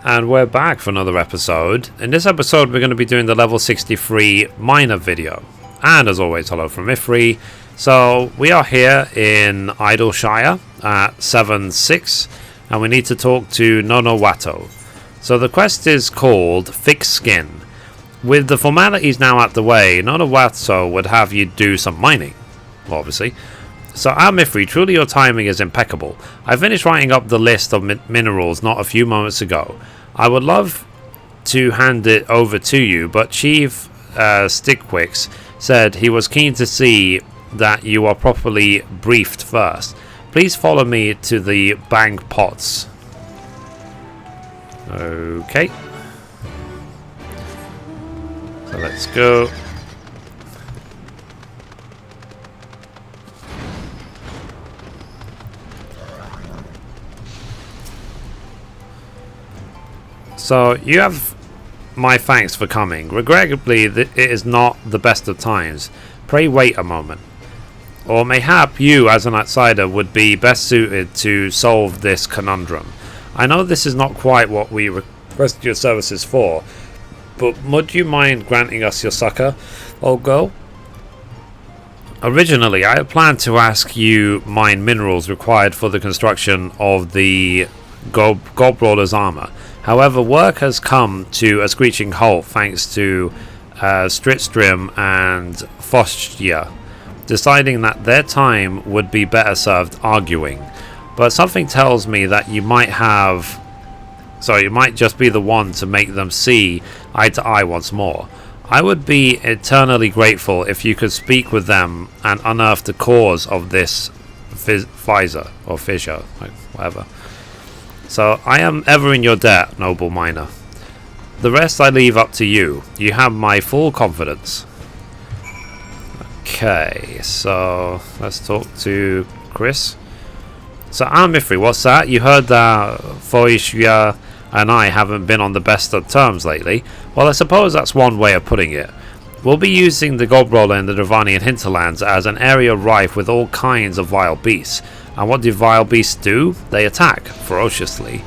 And we're back for another episode. In this episode we're going to be doing the level 63 miner video. And as always, hello from Mithrie. So we are here in Idleshire at 7-6 and we need to talk to Nonowato. So the quest is called Fix Skin. With the formalities now out the way, Nonowato would have you do some mining, obviously. So Mithrie, truly your timing is impeccable. I finished writing up the list of minerals not a few moments ago. I would love to hand it over to you, but Chief Stickquicks said he was keen to see that you are properly briefed first. Please follow me to the Bang Pots. Okay. So let's go. So, you have my thanks for coming. Regrettably, it is not the best of times. Pray wait a moment. Or mayhap you, as an outsider, would be best suited to solve this conundrum. I know this is not quite what we request your services for, but would you mind granting us your succor, old girl? Originally, I had planned to ask you mine minerals required for the construction of the Gobbrawler's armor. However, work has come to a screeching halt thanks to Stritstrim and Fostja deciding that their time would be better served arguing. But something tells me that you might just be the one to make them see eye to eye once more. I would be eternally grateful if you could speak with them and unearth the cause of this fissure, like whatever. So, I am ever in your debt, noble miner. The rest I leave up to you. You have my full confidence. Okay, so let's talk to Chris. So, Mithrie, what's that? You heard that Foishia and I haven't been on the best of terms lately? Well, I suppose that's one way of putting it. We'll be using the Gobbrawler in the Dravanian hinterlands as an area rife with all kinds of vile beasts. And what do vile beasts do? They attack ferociously.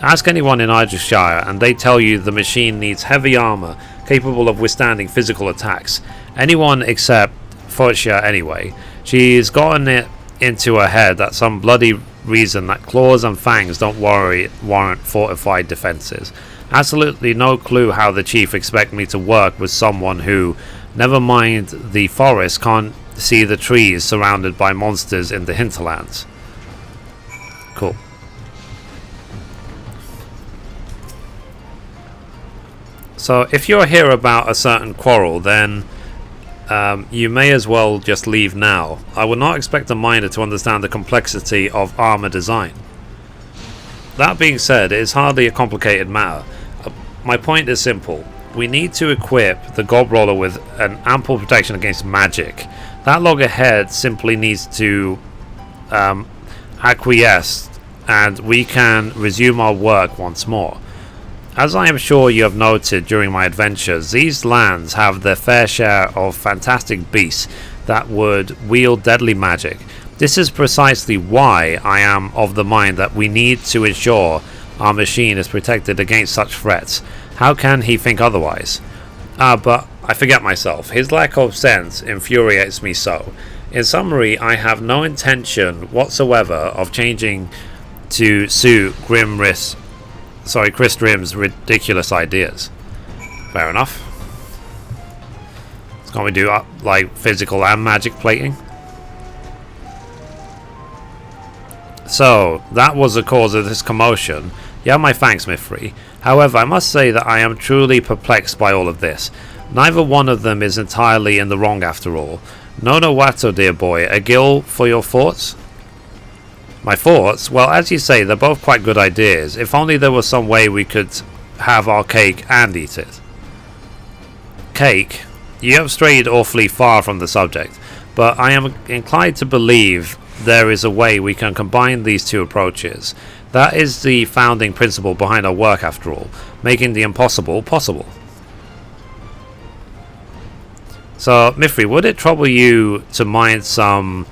Ask anyone in Idleshire and they tell you the machine needs heavy armor capable of withstanding physical attacks. Anyone except Fortia anyway. She's gotten it into her head that some bloody reason that claws and fangs don't warrant fortified defenses. Absolutely no clue how the chief expects me to work with someone who, never mind the forest, can't see the trees surrounded by monsters in the hinterlands. Cool. So if you're here about a certain quarrel, then you may as well just leave now. I would not expect a miner to understand the complexity of armor design. That being said, it is hardly a complicated matter. My point is simple. We need to equip the Gobbrawler with an ample protection against magic. That loggerhead simply needs to acquiesce and we can resume our work once more. As I am sure you have noted during my adventures, these lands have their fair share of fantastic beasts that would wield deadly magic. This is precisely why I am of the mind that we need to ensure our machine is protected against such threats. How can he think otherwise? But I forget myself. His lack of sense infuriates me so. In summary, I have no intention whatsoever of changing to suit Chris Drim's ridiculous ideas. Fair enough. So can't we do like physical and magic plating? So, that was the cause of this commotion. You have my thanks, Mithrie. However, I must say that I am truly perplexed by all of this. Neither one of them is entirely in the wrong after all. Nonowato, dear boy, a gill for your thoughts? My thoughts? Well, as you say, they're both quite good ideas. If only there was some way we could have our cake and eat it. Cake? You have strayed awfully far from the subject, but I am inclined to believe there is a way we can combine these two approaches. That is the founding principle behind our work after all, making the impossible possible. So, Mithrie, would it trouble you to mine some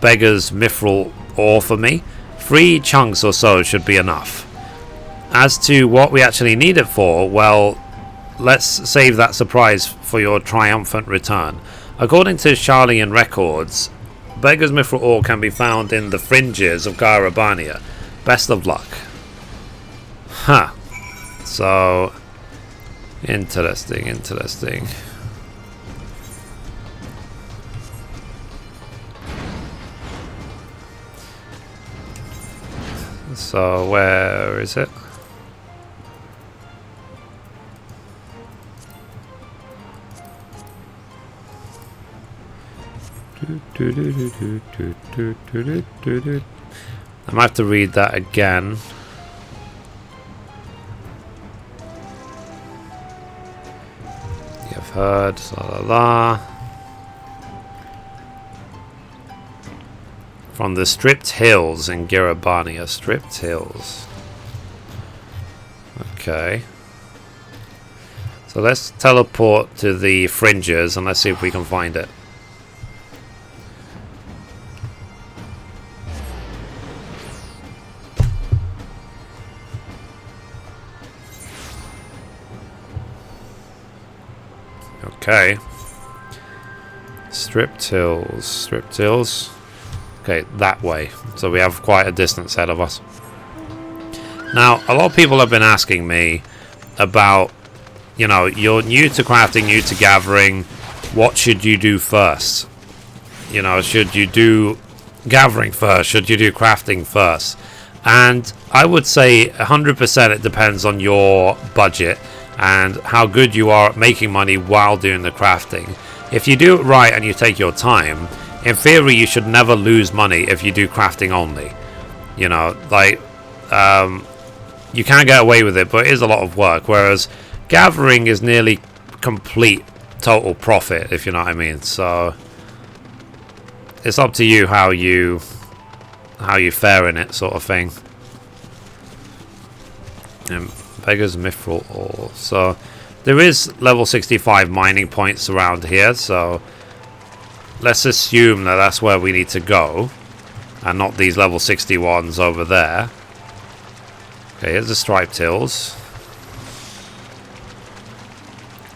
beggar's mithril ore for me? 3 chunks or so should be enough. as to what we actually need it for, well, let's save that surprise for your triumphant return. According to Charlian records, Beggar's Mithril ore can be found in the fringes of Garabania. Best of luck. Huh. So, interesting, interesting. So, where is it? I might have to read that again. You've heard, la la la. From the Stripped Hills in Garabania. Stripped Hills. Okay. So let's teleport to the fringes and let's see if we can find it. Okay. Stripped Hills. Stripped Hills. Okay, that way. So we have quite a distance ahead of us. Now, a lot of people have been asking me about, you know, you're new to crafting, new to gathering. What should you do first? You know, should you do gathering first? Should you do crafting first? And I would say 100% it depends on your budget and how good you are at making money while doing the crafting. If you do it right and you take your time, in theory you should never lose money if you do crafting only. You know, like, you can get away with it, but it is a lot of work, whereas gathering is nearly complete total profit, if you know what I mean. So it's up to you how you fare in it, sort of thing. Beggar's Mithril ore. So there is level 65 mining points around here, so let's assume that that's where we need to go and not these level 61s over there. Okay, here's the Striped Hills.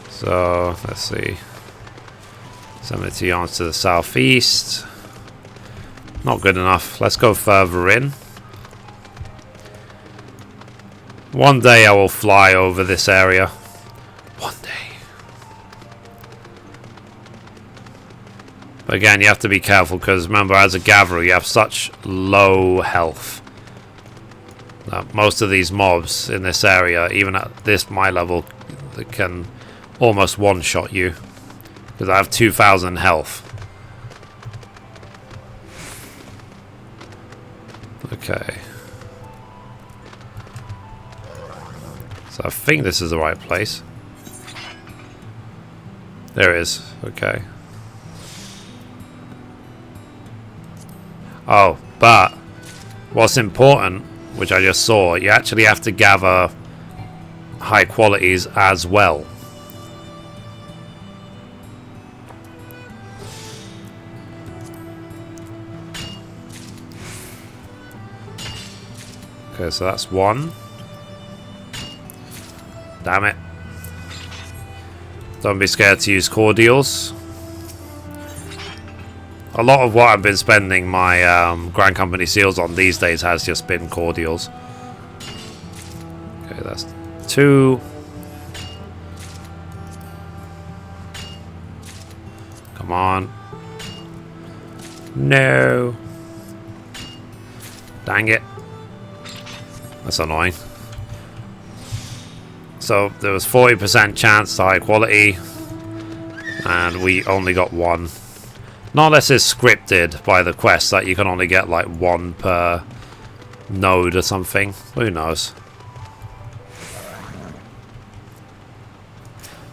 So let's see, 70 yards to the southeast. Not good enough. Let's go further in. One day I will fly over this area. One day. But again, you have to be careful because remember, as a gatherer, you have such low health. Most of these mobs in this area, even at my level, they can almost one-shot you. Because I have 2,000 health. Okay. So I think this is the right place. There it is. Okay. Oh, but what's important, which I just saw, you actually have to gather high qualities as well. Okay, so that's one. Damn it. Don't be scared to use cordials. A lot of what I've been spending my Grand Company seals on these days has just been cordials. Okay, that's two. Come on. No. Dang it. That's annoying. So there was 40% chance to high quality, and we only got one. Not unless it's scripted by the quest that you can only get like one per node or something. Who knows?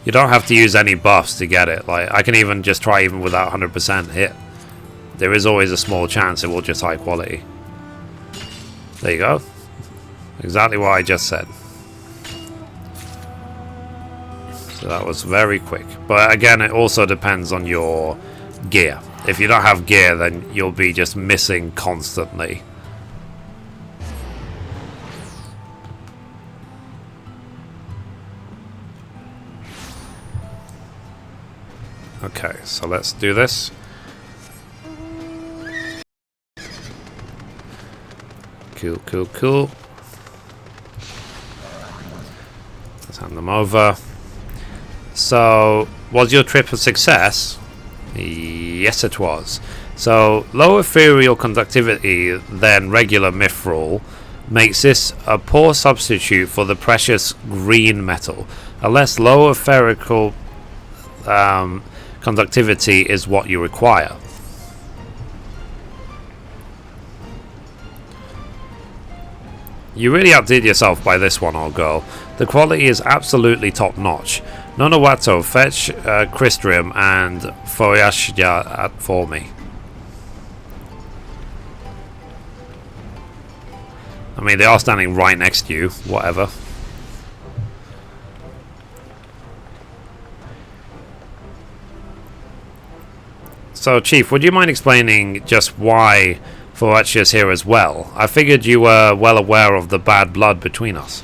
You don't have to use any buffs to get it. Like I can even just try even without 100% hit. There is always a small chance it will just high quality. There you go. Exactly what I just said. So that was very quick. But again, it also depends on your gear. If you don't have gear, then you'll be just missing constantly. Okay, so let's do this. Cool, cool, cool. Let's hand them over. So, was your trip a success? Yes, it was. So, low ethereal conductivity than regular mithril makes this a poor substitute for the precious green metal. A less low ethereal conductivity is what you require. You really outdid yourself by this one, old girl. The quality is absolutely top notch. Nonowato, fetch Crystrim and Foyashya for me. I mean, they are standing right next to you, whatever. So, Chief, would you mind explaining just why Foyashya's here as well? I figured you were well aware of the bad blood between us.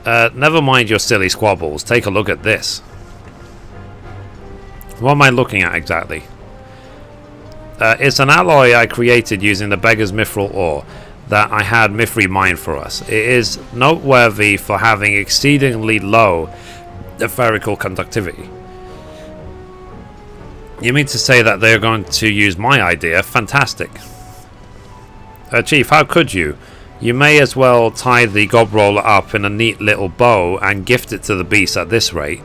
Never mind your silly squabbles. Take a look at this. What am I looking at exactly? It's an alloy I created using the Beggar's Mithril ore that I had Mithrie mine for us. It is noteworthy for having exceedingly low epherical conductivity. You mean to say that they are going to use my idea? Fantastic. Chief, how could you? You may as well tie the gob roller up in a neat little bow and gift it to the beast at this rate.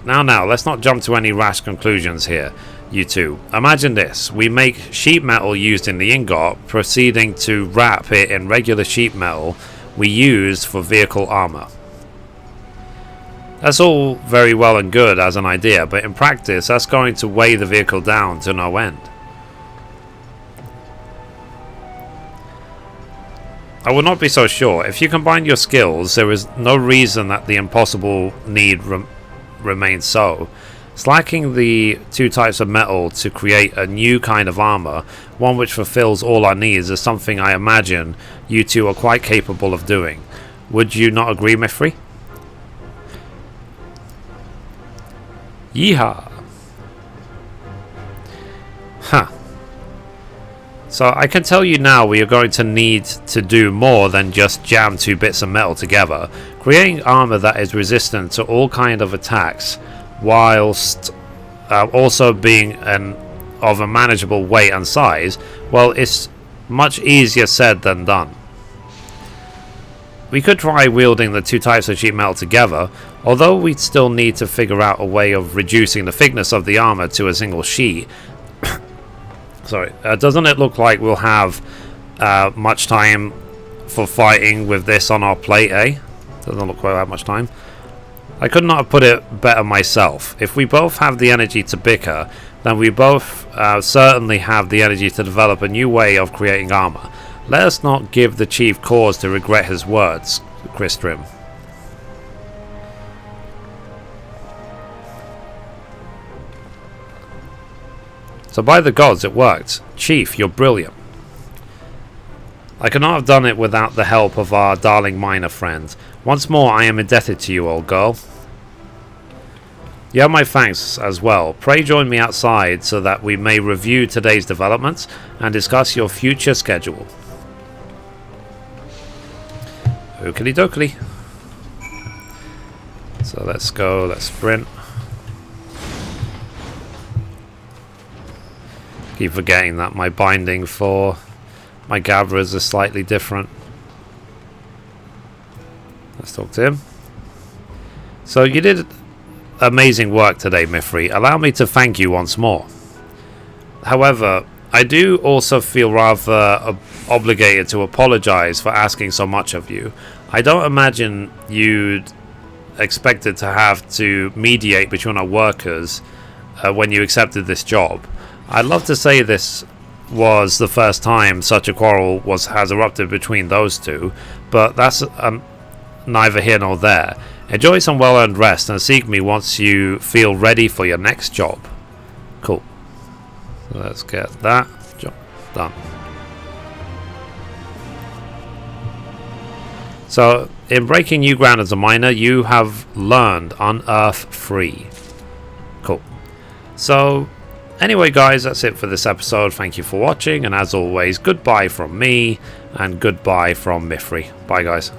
Now, let's not jump to any rash conclusions here, you two. Imagine this. We make sheet metal used in the ingot, proceeding to wrap it in regular sheet metal we use for vehicle armor. That's all very well and good as an idea, but in practice that's going to weigh the vehicle down to no end. I would not be so sure. If you combine your skills, there is no reason that the impossible need remains so. Slacking the two types of metal to create a new kind of armor, one which fulfills all our needs, is something I imagine you two are quite capable of doing. Would you not agree, Mithrie? Yeehaw! Huh. So I can tell you now we are going to need to do more than just jam two bits of metal together. Creating armor that is resistant to all kind of attacks, whilst also being of a manageable weight and size, well, it's much easier said than done. We could try wielding the two types of sheet metal together, although we'd still need to figure out a way of reducing the thickness of the armor to a single sheet. Sorry, doesn't it look like we'll have much time for fighting with this on our plate, eh? Doesn't look quite that much time. I could not have put it better myself. If we both have the energy to bicker, then we both certainly have the energy to develop a new way of creating armor. Let us not give the chief cause to regret his words, Crystrim. So by the gods, it worked. Chief, you're brilliant. I could not have done it without the help of our darling miner friend. Once more, I am indebted to you, old girl. You have my thanks as well. Pray join me outside so that we may review today's developments and discuss your future schedule. Oakley dokley. So let's go, let's sprint. Keep forgetting that my binding for my gatherers is slightly different. Let's talk to him. So you did amazing work today, Mithrie. Allow me to thank you once more. However, I do also feel rather obligated to apologize for asking so much of you. I don't imagine you'd expected to have to mediate between our workers when you accepted this job. I'd love to say this was the first time such a quarrel has erupted between those two, but that's neither here nor there. Enjoy some well-earned rest and seek me once you feel ready for your next job. Cool. So let's get that job done. So, in breaking new ground as a miner, you have learned Unearth Free. So anyway guys, that's it for this episode. Thank you for watching, and as always, goodbye from me and goodbye from Mithrie. Bye guys.